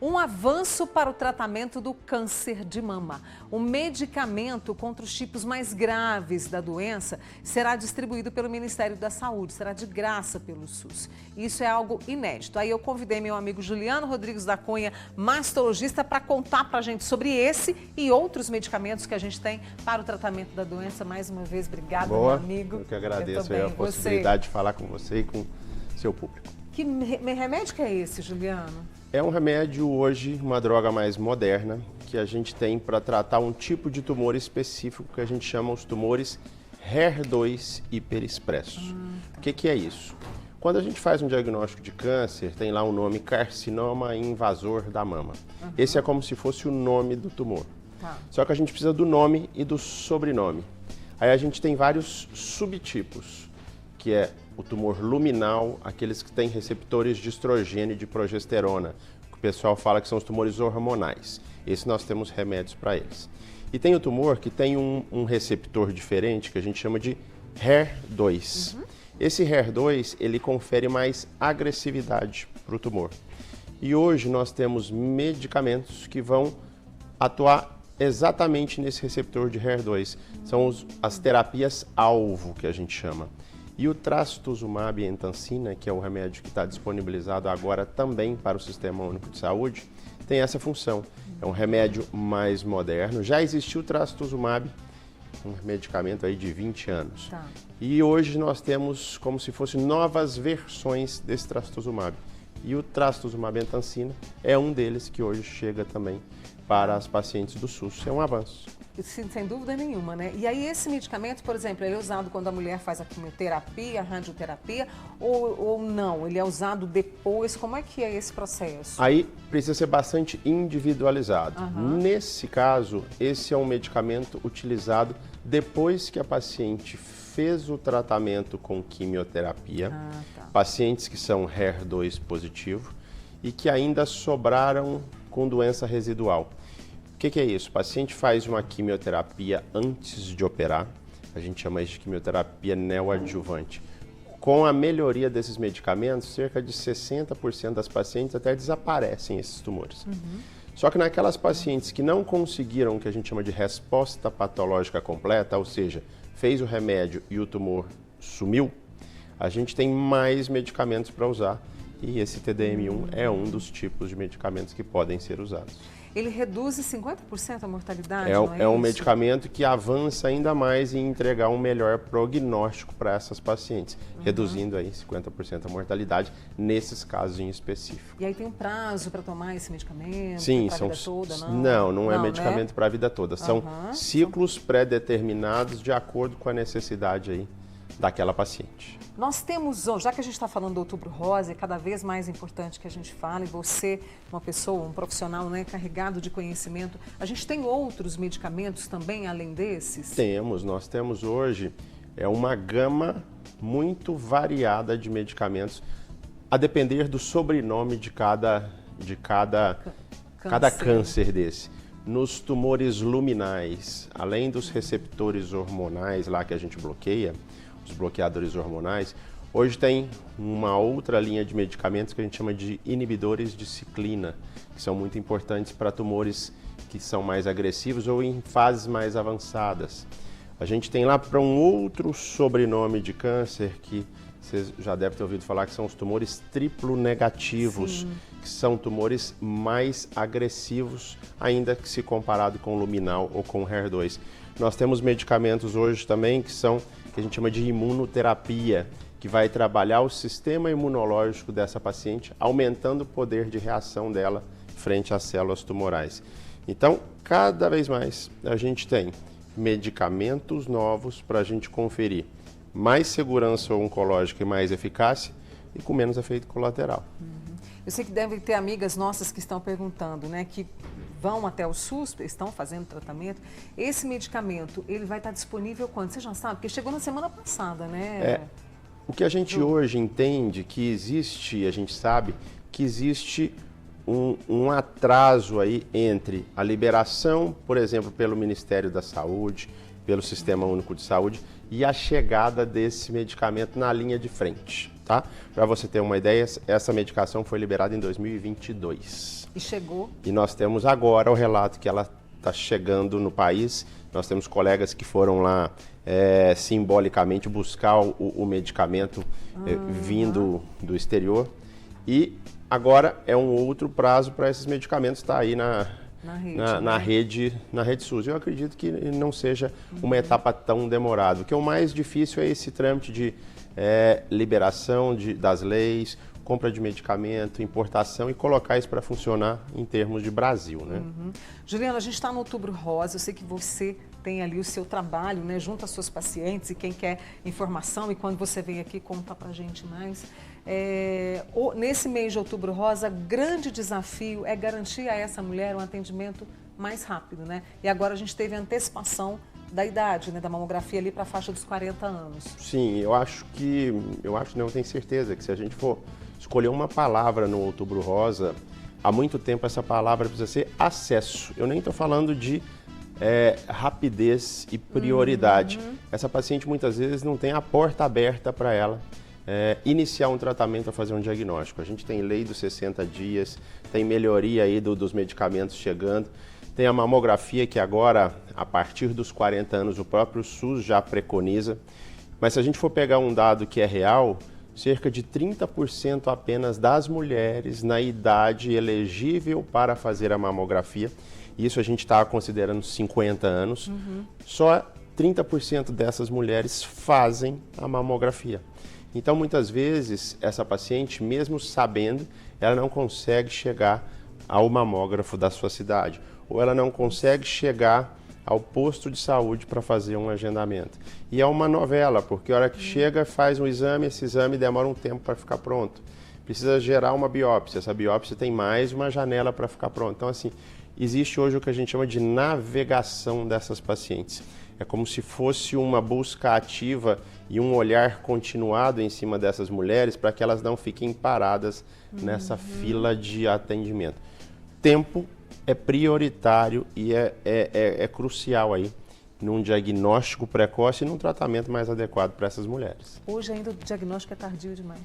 Um avanço para o tratamento do câncer de mama. O medicamento contra os tipos mais graves da doença será distribuído pelo Ministério da Saúde, será de graça pelo SUS. Isso é algo inédito. Aí eu convidei meu amigo Juliano Rodrigues da Cunha, mastologista, para contar para a gente sobre esse e outros medicamentos que a gente tem para o tratamento da doença. Mais uma vez, obrigada, meu amigo. Eu que agradeço a possibilidade de falar com você e com seu público. Que remédio que é esse, Juliano? É um remédio hoje, uma droga mais moderna, que a gente tem para tratar um tipo de tumor específico que a gente chama os tumores HER2 hiperexpressos. O que é isso? Quando a gente faz um diagnóstico de câncer, tem lá o nome carcinoma invasor da mama. Esse é como se fosse o nome do tumor. Só que a gente precisa do nome e do sobrenome. Aí a gente tem vários subtipos, que é o tumor luminal, aqueles que têm receptores de estrogênio e de progesterona, que o pessoal fala que são os tumores hormonais. Esse nós temos remédios para eles. E tem o tumor que tem um receptor diferente, que a gente chama de HER2. Esse HER2, ele confere mais agressividade para o tumor. E hoje nós temos medicamentos que vão atuar exatamente nesse receptor de HER2. São as terapias-alvo, que a gente chama. E o trastuzumab entancina, que é o remédio que está disponibilizado agora também para o Sistema Único de Saúde, tem essa função. É um remédio mais moderno. Já existiu o trastuzumab, um medicamento aí de 20 anos. E hoje nós temos como se fossem novas versões desse trastuzumab. E o trastuzumab entancina é um deles que hoje chega também para as pacientes do SUS. É um avanço. Sem dúvida nenhuma, né? E aí esse medicamento, por exemplo, ele é usado quando a mulher faz a quimioterapia, a radioterapia, ou não? Ele é usado depois? Como é que é esse processo? Aí precisa ser bastante individualizado. Nesse caso, esse é um medicamento utilizado depois que a paciente fez o tratamento com quimioterapia, pacientes que são HER2 positivo e que ainda sobraram com doença residual. O que é isso? O paciente faz uma quimioterapia antes de operar, a gente chama isso de quimioterapia neoadjuvante. Com a melhoria desses medicamentos, cerca de 60% das pacientes até desaparecem esses tumores. Só que naquelas pacientes que não conseguiram o que a gente chama de resposta patológica completa, ou seja, fez o remédio e o tumor sumiu, a gente tem mais medicamentos para usar. E esse TDM1 é um dos tipos de medicamentos que podem ser usados. Ele reduz 50% a mortalidade, é um medicamento que avança ainda mais em entregar um melhor prognóstico para essas pacientes, reduzindo aí 50% a mortalidade nesses casos em específico. E aí tem um prazo para tomar esse medicamento? Sim, para a vida toda, não é medicamento, né, para a vida toda. São ciclos pré-determinados de acordo com a necessidade aí daquela paciente. Nós temos, já que a gente está falando do Outubro Rosa, é cada vez mais importante que a gente fale, você, uma pessoa, um profissional, né, carregado de conhecimento, a gente tem outros medicamentos também, além desses? Nós temos hoje uma gama muito variada de medicamentos, a depender do sobrenome de cada câncer desse. Nos tumores luminais, além dos receptores hormonais lá que a gente bloqueia, os bloqueadores hormonais, hoje tem uma outra linha de medicamentos que a gente chama de inibidores de ciclina, que são muito importantes para tumores que são mais agressivos ou em fases mais avançadas. A gente tem lá para um outro sobrenome de câncer que vocês já devem ter ouvido falar, que são os tumores triplo negativos, que são tumores mais agressivos, ainda que se comparado com o luminal ou com o HER2. Nós temos medicamentos hoje também que a gente chama de imunoterapia, que vai trabalhar o sistema imunológico dessa paciente, aumentando o poder de reação dela frente às células tumorais. Então, cada vez mais a gente tem medicamentos novos para a gente conferir mais segurança oncológica e mais eficácia e com menos efeito colateral. Eu sei que devem ter amigas nossas que estão perguntando, né, que vão até o SUS, estão fazendo tratamento. Esse medicamento, ele vai estar disponível quando? Você já sabe? Porque chegou na semana passada, né? O que a gente hoje entende que existe, a gente sabe que existe um atraso aí entre a liberação, por exemplo, pelo Ministério da Saúde, pelo Sistema Único de Saúde, e a chegada desse medicamento na linha de frente, tá? Para você ter uma ideia, essa medicação foi liberada em 2022. E chegou? E nós temos agora o relato que ela está chegando no país. Nós temos colegas que foram lá simbolicamente buscar o medicamento vindo do exterior. E agora é um outro prazo para esses medicamentos estar aí na rede SUS. Eu acredito que não seja uma etapa tão demorada. O que é o mais difícil é esse trâmite de liberação das leis, compra de medicamento, importação e colocar isso para funcionar em termos de Brasil, né? Juliana, a gente está no Outubro Rosa, eu sei que você tem ali o seu trabalho, né, junto às suas pacientes e quem quer informação, e quando você vem aqui conta pra gente mais. Nesse mês de Outubro Rosa, grande desafio é garantir a essa mulher um atendimento mais rápido, né? E agora a gente teve a antecipação da idade, né, da mamografia ali para a faixa dos 40 anos. Sim, eu tenho certeza que se a gente for escolher uma palavra no Outubro Rosa, há muito tempo essa palavra precisa ser acesso. Eu nem estou falando de rapidez e prioridade. Essa paciente muitas vezes não tem a porta aberta para ela iniciar um tratamento a fazer um diagnóstico. A gente tem lei dos 60 dias, tem melhoria aí dos medicamentos chegando, tem a mamografia que agora, a partir dos 40 anos, o próprio SUS já preconiza. Mas se a gente for pegar um dado que é real, cerca de 30% apenas das mulheres na idade elegível para fazer a mamografia, isso a gente está considerando 50 anos, só 30% dessas mulheres fazem a mamografia. Então, muitas vezes, essa paciente, mesmo sabendo, ela não consegue chegar ao mamógrafo da sua cidade, ou ela não consegue chegar ao posto de saúde para fazer um agendamento. E é uma novela, porque a hora que chega, faz um exame, esse exame demora um tempo para ficar pronto. Precisa gerar uma biópsia, essa biópsia tem mais uma janela para ficar pronta. Então, assim, existe hoje o que a gente chama de navegação dessas pacientes. É como se fosse uma busca ativa e um olhar continuado em cima dessas mulheres para que elas não fiquem paradas nessa fila de atendimento. Tempo é prioritário e é crucial aí num diagnóstico precoce e num tratamento mais adequado para essas mulheres. Hoje ainda o diagnóstico é tardio demais.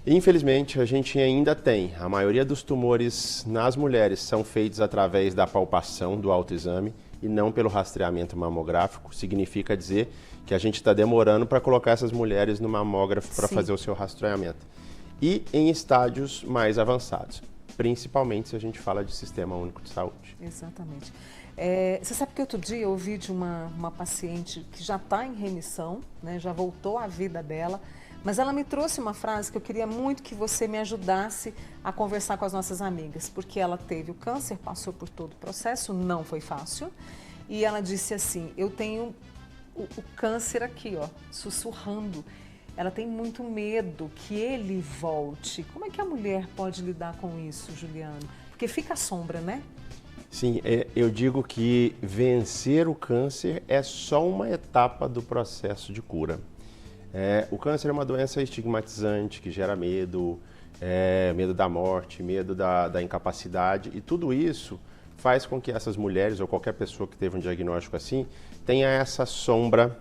Infelizmente, a gente ainda tem. A maioria dos tumores nas mulheres são feitos através da palpação, do autoexame, e não pelo rastreamento mamográfico. Significa dizer que a gente está demorando para colocar essas mulheres no mamógrafo para fazer o seu rastreamento. E em estádios mais avançados, principalmente se a gente fala de Sistema Único de Saúde. Exatamente. Você sabe que outro dia eu ouvi de uma paciente que já está em remissão, né, já voltou à vida dela, mas ela me trouxe uma frase que eu queria muito que você me ajudasse a conversar com as nossas amigas, porque ela teve o câncer, passou por todo o processo, não foi fácil, e ela disse assim, eu tenho o câncer aqui, ó, sussurrando. Ela tem muito medo que ele volte. Como é que a mulher pode lidar com isso, Juliano? Porque fica a sombra, né? Sim, eu digo que vencer o câncer é só uma etapa do processo de cura. O câncer é uma doença estigmatizante que gera medo, medo da morte, medo da incapacidade, e tudo isso faz com que essas mulheres ou qualquer pessoa que teve um diagnóstico assim tenha essa sombra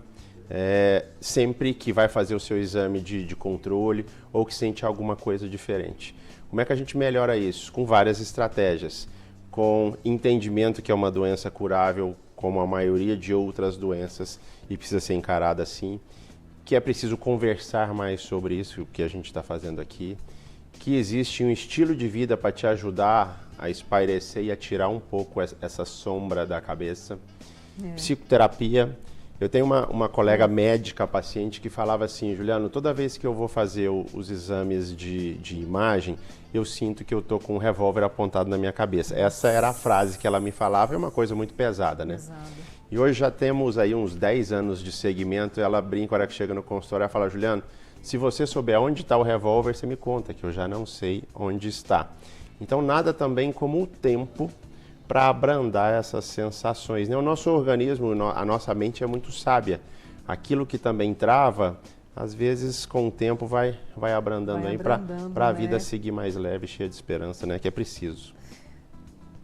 sempre que vai fazer o seu exame de controle ou que sente alguma coisa diferente. Como é que a gente melhora isso? Com várias estratégias, com entendimento que é uma doença curável, como a maioria de outras doenças, e precisa ser encarada assim, que é preciso conversar mais sobre isso, o que a gente está fazendo aqui, que existe um estilo de vida para te ajudar a espairecer e a tirar um pouco essa sombra da cabeça. Psicoterapia. Eu tenho uma colega médica, paciente, que falava assim, Juliano, toda vez que eu vou fazer os exames de imagem, eu sinto que eu estou com um revólver apontado na minha cabeça. Essa era a frase que ela me falava, é uma coisa muito pesada, né? Pesado. E hoje já temos aí uns 10 anos de segmento, ela brinca, a hora que chega no consultório, ela fala, Juliano, se você souber onde está o revólver, você me conta, que eu já não sei onde está. Então, nada também como o tempo para abrandar essas sensações, né? O nosso organismo, a nossa mente é muito sábia. Aquilo que também trava, às vezes com o tempo vai abrandando aí para a vida seguir mais leve, cheia de esperança, né? Que é preciso.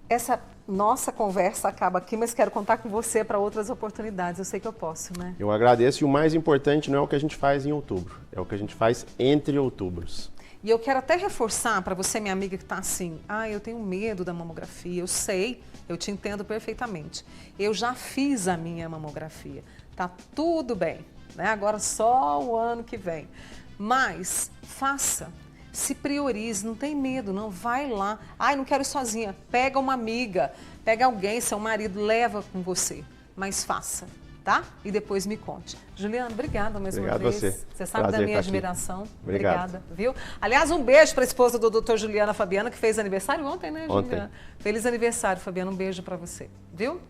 Essa nossa conversa acaba aqui, mas quero contar com você para outras oportunidades. Eu sei que eu posso, né? Eu agradeço e o mais importante não é o que a gente faz em outubro, é o que a gente faz entre outubros. E eu quero até reforçar para você, minha amiga, que está assim, eu tenho medo da mamografia, eu sei, eu te entendo perfeitamente. Eu já fiz a minha mamografia, tá tudo bem, né? Agora só o ano que vem. Mas faça, se priorize, não tem medo, não, vai lá. Não quero ir sozinha, pega uma amiga, pega alguém, seu marido, leva com você, mas faça. Tá? E depois me conte. Juliana, obrigada mais uma vez. Você sabe da minha admiração. Obrigada, viu? Aliás, um beijo para a esposa do Dr. Juliana Fabiano, que fez aniversário ontem, né, Juliana? Ontem. Feliz aniversário, Fabiana. Um beijo para você, viu?